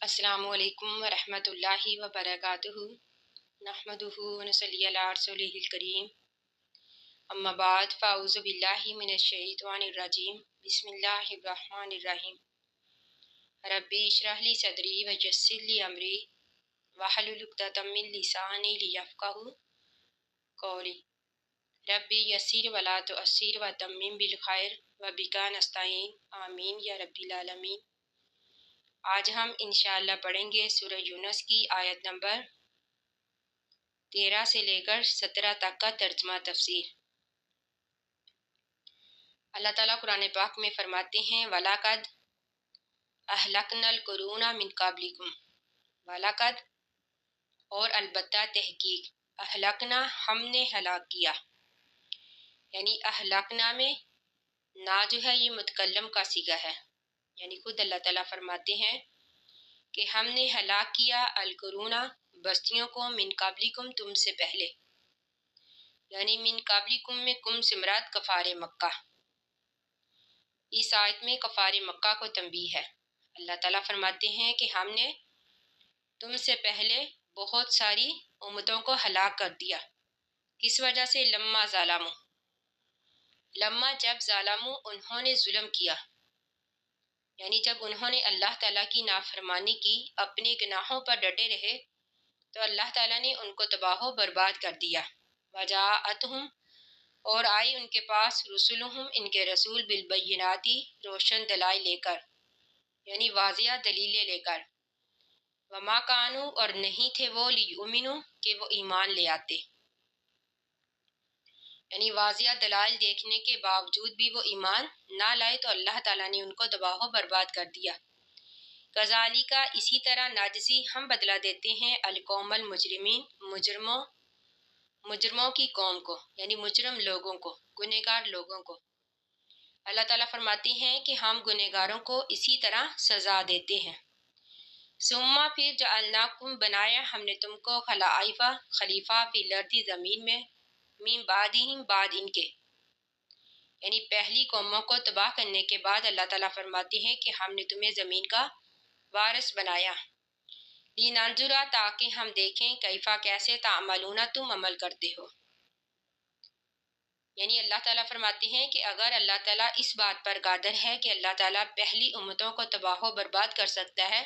السلام علیکم ورحمۃ اللہ وبرکاتہ نحمدہ ونصلی علی رسولہ الکریم اما بعد فاعوذ باللہ من الشیطان الرجیم بسم اللہ الرحمن الرحیم ربی اشرح لی صدری ویسر لی امری واحلل عقدۃ من لسانی لیفقہوا قولی ربی یسر ولا تعسر وتمم بالخیر وبک نستعین آمین یا رب العالمین۔ آج ہم انشاءاللہ پڑھیں گے سورہ یونس کی آیت نمبر 13 سے لے کر 17 تک کا ترجمہ تفسیر۔ اللہ تعالیٰ قرآن پاک میں فرماتے ہیں وَلَقَدْ أَهْلَكْنَا الْقُرُونَ مِنْ قَبْلِكُمْ، وَلَقَدْ اور البتہ تحقیق، اہلکنا ہم نے ہلاک کیا، یعنی اہلکنا میں نا جو ہے یہ متکلم کا صیغہ ہے، یعنی خود اللہ تعالیٰ فرماتے ہیں کہ ہم نے ہلاک کیا القرون بستیوں کو من قبلکم تم سے پہلے، یعنی من قبلکم میں کم سے مراد کفار مکہ۔ اس آیت میں کفار مکہ کو تنبیہ ہے۔ اللہ تعالیٰ فرماتے ہیں کہ ہم نے تم سے پہلے بہت ساری امتوں کو ہلاک کر دیا۔ کس وجہ سے؟ لما ظالموا، لما جب ظالموا انہوں نے ظلم کیا، یعنی جب انہوں نے اللہ تعالیٰ کی نافرمانی کی، اپنے گناہوں پر ڈٹے رہے تو اللہ تعالیٰ نے ان کو تباہ و برباد کر دیا۔ وجاءتہم اور آئی ان کے پاس رسولہم ان کے رسول بالبیناتی روشن دلائل لے کر، یعنی واضح دلیلیں لے کر۔ وما کانوا اور نہیں تھے وہ لیؤمنوا کہ وہ ایمان لے آتے، یعنی واضح دلائل دیکھنے کے باوجود بھی وہ ایمان نہ لائے تو اللہ تعالیٰ نے ان کو تباہ و برباد کر دیا۔ کذالک اسی طرح ناجزی ہم بدلہ دیتے ہیں القوم المجرمین مجرموں کی قوم کو، یعنی مجرم لوگوں کو، گنہگار لوگوں کو۔ اللہ تعالیٰ فرماتے ہیں کہ ہم گنہگاروں کو اسی طرح سزا دیتے ہیں۔ ثم پھر جعلناکم بنایا ہم نے تم کو خلائف خلیفہ فی الارض زمین میں، من بعدہم بعد ان کے، یعنی پہلی قوموں کو تباہ کرنے کے بعد اللہ تعالیٰ فرماتے ہیں کہ ہم نے تمہیں زمین کا وارث بنایا، لننظر تاکہ ہم دیکھیں کیفا کیسے تعملون تم عمل کرتے ہو۔ یعنی اللہ تعالیٰ فرماتے ہیں کہ اگر اللہ تعالیٰ اس بات پر قادر ہے کہ اللہ تعالیٰ پہلی امتوں کو تباہ و برباد کر سکتا ہے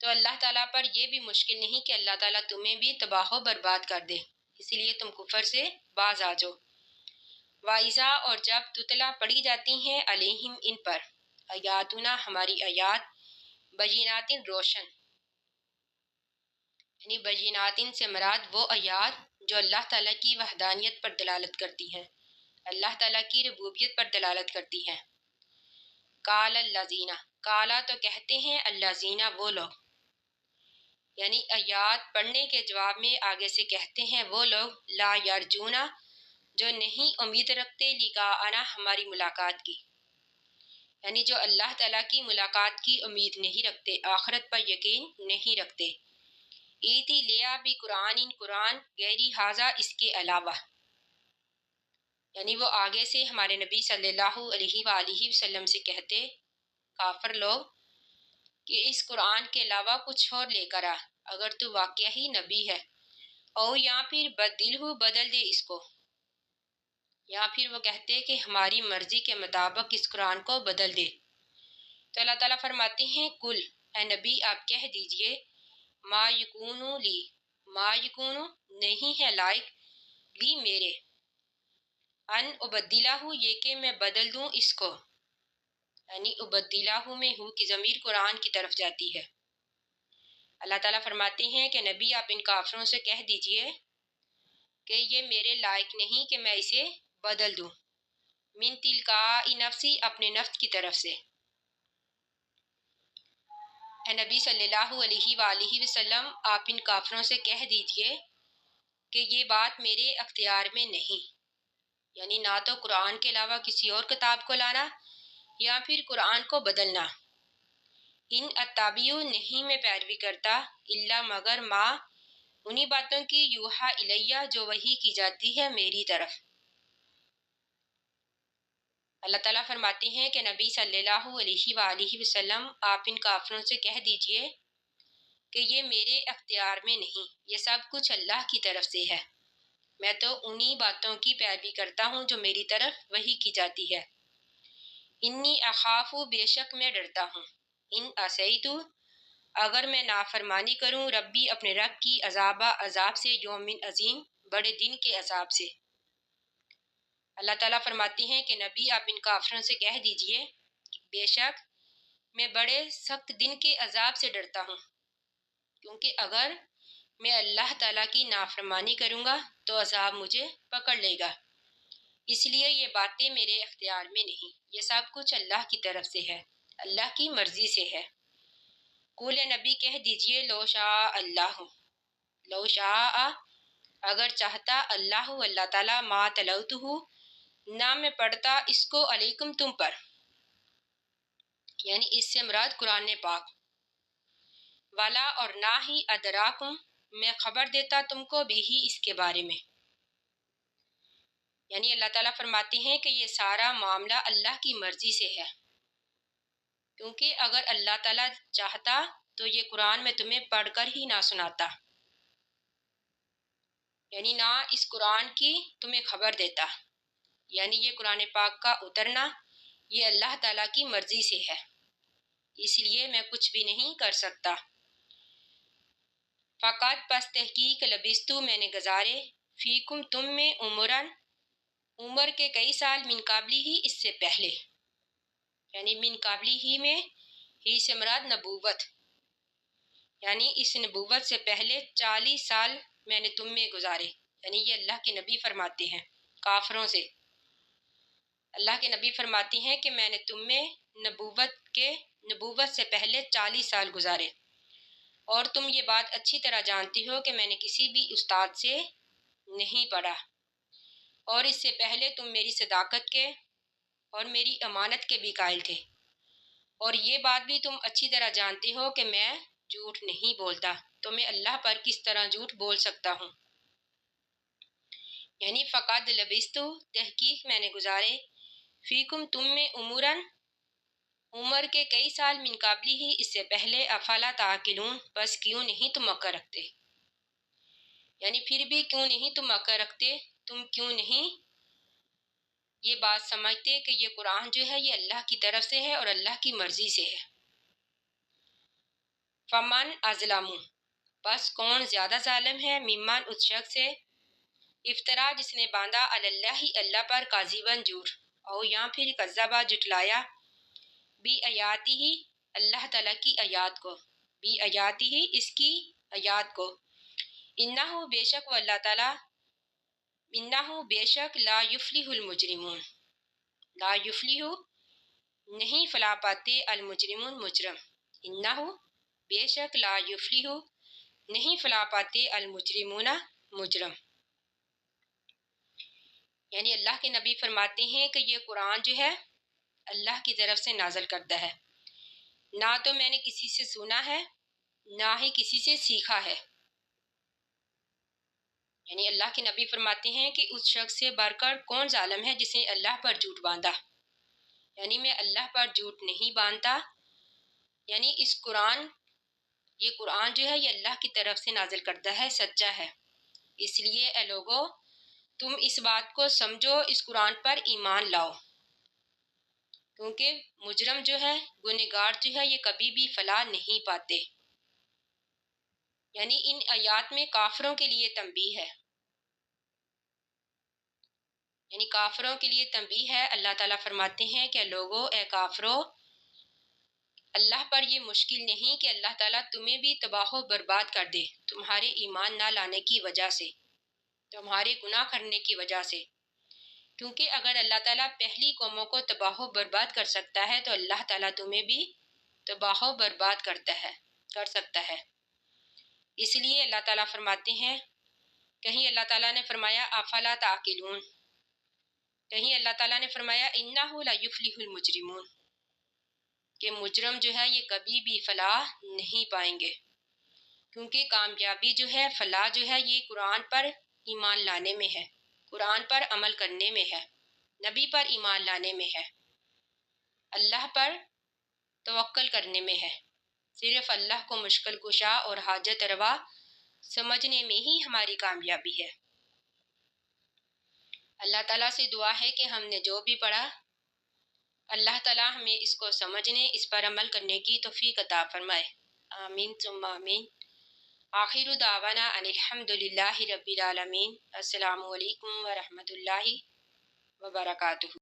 تو اللہ تعالیٰ پر یہ بھی مشکل نہیں کہ اللہ تعالیٰ تمہیں بھی تباہ و برباد کر دے، اسی لیے تم کفر سے باز آ جاؤ۔ وَإِذَا اور جب تتلا پڑھی جاتی ہیں علیہم ان پر آیاتنا ہماری آیات، بینات روشن، یعنی بینات سے مراد وہ آیات جو اللہ تعالیٰ کی وحدانیت پر دلالت کرتی ہیں، اللہ تعالیٰ کی ربوبیت پر دلالت کرتی ہیں۔ قال الذین، قالا تو کہتے ہیں الذین وہ لوگ، یعنی آیات پڑھنے کے جواب میں آگے سے کہتے ہیں وہ لوگ لا یرجونا جو نہیں امید رکھتے لقاءنا ہماری ملاقات کی، یعنی جو اللہ تعالیٰ کی ملاقات کی امید نہیں رکھتے، آخرت پر یقین نہیں رکھتے۔ ایتی لیا بھی قرآن غیری حاضہ اس کے علاوہ، یعنی وہ آگے سے ہمارے نبی صلی اللہ علیہ وآلہ وسلم سے کہتے کافر لوگ کہ اس قرآن کے علاوہ کچھ اور لے کر آ اگر تو واقعہ ہی نبی ہے، اور یا پھر بدل دے اس کو، یا پھر وہ کہتے کہ ہماری مرضی کے مطابق اس قرآن کو بدل دے۔ تو اللہ تعالیٰ فرماتے ہیں کل اے نبی آپ کہہ دیجئے ما یکونو لی، ما یکونو نہیں ہے لائق لی میرے، ان ابدلہ یہ کہ میں بدل دوں اس کو، یعنی ابدلہ میں ہوں کی ضمیر قرآن کی طرف جاتی ہے۔ اللہ تعالیٰ فرماتے ہیں کہ نبی آپ ان کافروں سے کہہ دیجئے کہ یہ میرے لائق نہیں کہ میں اسے بدل دوں، من تلقاء نفسی اپنے نفس کی طرف سے۔ اے نبی صلی اللہ علیہ وآلہ وسلم آپ ان کافروں سے کہہ دیجئے کہ یہ بات میرے اختیار میں نہیں، یعنی نہ تو قرآن کے علاوہ کسی اور کتاب کو لانا یا پھر قرآن کو بدلنا۔ ان اتبع نہیں میں پیروی کرتا الا مگر ما انہی باتوں کی یوحا الیہ جو وحی کی جاتی ہے میری طرف۔ اللہ تعالیٰ فرماتے ہیں کہ نبی صلی اللہ علیہ وآلہ وسلم آپ ان کافروں سے کہہ دیجئے کہ یہ میرے اختیار میں نہیں، یہ سب کچھ اللہ کی طرف سے ہے، میں تو انہی باتوں کی پیروی کرتا ہوں جو میری طرف وحی کی جاتی ہے۔ انی اخاف، بے شک میں ڈرتا ہوں، ان عصیت، اگر میں نافرمانی کروں، ربی اپنے رب کی، عذاب سے، یوم عظیم، بڑے دن کے عذاب سے۔ اللہ تعالیٰ فرماتی ہیں کہ نبی آپ ان کافروں سے کہہ دیجئے بے شک میں بڑے سخت دن کے عذاب سے ڈرتا ہوں، کیونکہ اگر میں اللہ تعالیٰ کی نافرمانی کروں گا تو عذاب مجھے پکڑ لے گا، اس لیے یہ باتیں میرے اختیار میں نہیں، یہ سب کچھ اللہ کی طرف سے ہے، اللہ کی مرضی سے ہے۔ قول نبی کہہ دیجئے لو شاء اللہ، لو شاء اگر چاہتا اللہ اللہ تعالیٰ، ما تلوتہ نہ میں پڑھتا اس کو علیکم تم پر، یعنی اس سے مراد قرآن پاک، والا اور نہ ہی ادراکم میں خبر دیتا تم کو بھی ہی اس کے بارے میں، یعنی اللہ تعالیٰ فرماتے ہیں کہ یہ سارا معاملہ اللہ کی مرضی سے ہے، کیونکہ اگر اللہ تعالیٰ چاہتا تو یہ قرآن میں تمہیں پڑھ کر ہی نہ سناتا، یعنی نہ اس قرآن کی تمہیں خبر دیتا، یعنی یہ قرآن پاک کا اترنا یہ اللہ تعالیٰ کی مرضی سے ہے، اس لیے میں کچھ بھی نہیں کر سکتا۔ فقط پس تحقیق لبستو میں نے گزارے، فیکم تم میں، عمر کے کئی سال، من قبلی ہی اس سے پہلے، یعنی من قبلی ہی میں ہی سے مراد نبوت، یعنی اس نبوت سے پہلے 40 سال میں نے تم میں گزارے، یعنی یہ اللہ کے نبی فرماتے ہیں کافروں سے، اللہ کے نبی فرماتی ہیں کہ میں نے تم میں نبوت سے پہلے 40 سال گزارے، اور تم یہ بات اچھی طرح جانتی ہو کہ میں نے کسی بھی استاد سے نہیں پڑھا، اور اس سے پہلے تم میری صداقت کے اور میری امانت کے بھی قائل تھے، اور یہ بات بھی تم اچھی طرح جانتے ہو کہ میں جھوٹ نہیں بولتا، تو میں اللہ پر کس طرح جھوٹ بول سکتا ہوں، یعنی فقط لبستو تحقیق میں نے گزارے، فیکم تم میں، عمر کے کئی سال، من قبلی ہی اس سے پہلے، افلا تعقلون بس کیوں نہیں تم عقل رکھتے، یعنی پھر بھی کیوں نہیں تم عقل رکھتے، تم کیوں نہیں یہ بات سمجھتے کہ یہ قرآن جو ہے یہ اللہ کی طرف سے ہے اور اللہ کی مرضی سے ہے۔ فمن اظلم بس کون زیادہ ظالم ہے، ممن اس شخص سے، افطرا جس نے باندھا، علی اللہ اللہ پر، کاذباً جھوٹ، او یا پھر کذبا جھٹلایا، بی آیاتی ہی اللہ تعالیٰ کی آیات کو، بی آیاتی ہی اس کی آیات کو، انہو بے شک وہ اللہ تعالیٰ، انہو بے شک، لا یفلح المجرمون، لا یفلح نہیں فلاح پاتے، المجرمون مجرم، انہو بے شک، لا یفلح نہیں فلاح پاتے، المجرمون مجرم، یعنی اللہ کے نبی فرماتے ہیں کہ یہ قرآن جو ہے اللہ کی طرف سے نازل کردہ ہے، نہ تو میں نے کسی سے سنا ہے نہ ہی کسی سے سیکھا ہے، یعنی اللہ کے نبی فرماتے ہیں کہ اس شخص سے بڑھ کر کون ظالم ہے جس نے اللہ پر جھوٹ باندھا، یعنی میں اللہ پر جھوٹ نہیں باندھتا، یعنی یہ قرآن جو ہے یہ اللہ کی طرف سے نازل کردہ ہے، سچا ہے، اس لیے اے لوگو تم اس بات کو سمجھو، اس قرآن پر ایمان لاؤ، کیونکہ مجرم جو ہے، گنہگار جو ہے، یہ کبھی بھی فلاح نہیں پاتے، یعنی ان آیات میں کافروں کے لیے تنبیہ ہے، یعنی کافروں کے لیے تنبیہ ہے، اللہ تعالیٰ فرماتے ہیں کہ لوگو اے کافرو، اللہ پر یہ مشکل نہیں کہ اللہ تعالیٰ تمہیں بھی تباہ و برباد کر دے، تمہارے ایمان نہ لانے کی وجہ سے، تمہارے گناہ کرنے کی وجہ سے، کیونکہ اگر اللہ تعالیٰ پہلی قوموں کو تباہ و برباد کر سکتا ہے تو اللہ تعالیٰ تمہیں بھی تباہ و برباد کر سکتا ہے، اس لیے اللہ تعالیٰ فرماتے ہیں، کہیں اللہ تعالیٰ نے فرمایا افلا تعقلون، کہیں اللہ تعالیٰ نے فرمایا انہ لا یفلح المجرمون، کہ مجرم جو ہے یہ کبھی بھی فلاح نہیں پائیں گے، کیونکہ کامیابی جو ہے، فلاح جو ہے، یہ قرآن پر ایمان لانے میں ہے، قرآن پر عمل کرنے میں ہے، نبی پر ایمان لانے میں ہے، اللہ پر توکل کرنے میں ہے، صرف اللہ کو مشکل کشا اور حاجت روا سمجھنے میں ہی ہماری کامیابی ہے۔ اللہ تعالیٰ سے دعا ہے کہ ہم نے جو بھی پڑھا، اللہ تعالیٰ ہمیں اس کو سمجھنے، اس پر عمل کرنے کی توفیق عطا فرمائے۔ آمین ثم آمین۔ آخر دعوانا ان الحمد للہ رب العالمین۔ السلام علیکم ورحمۃ اللہ وبرکاتہ۔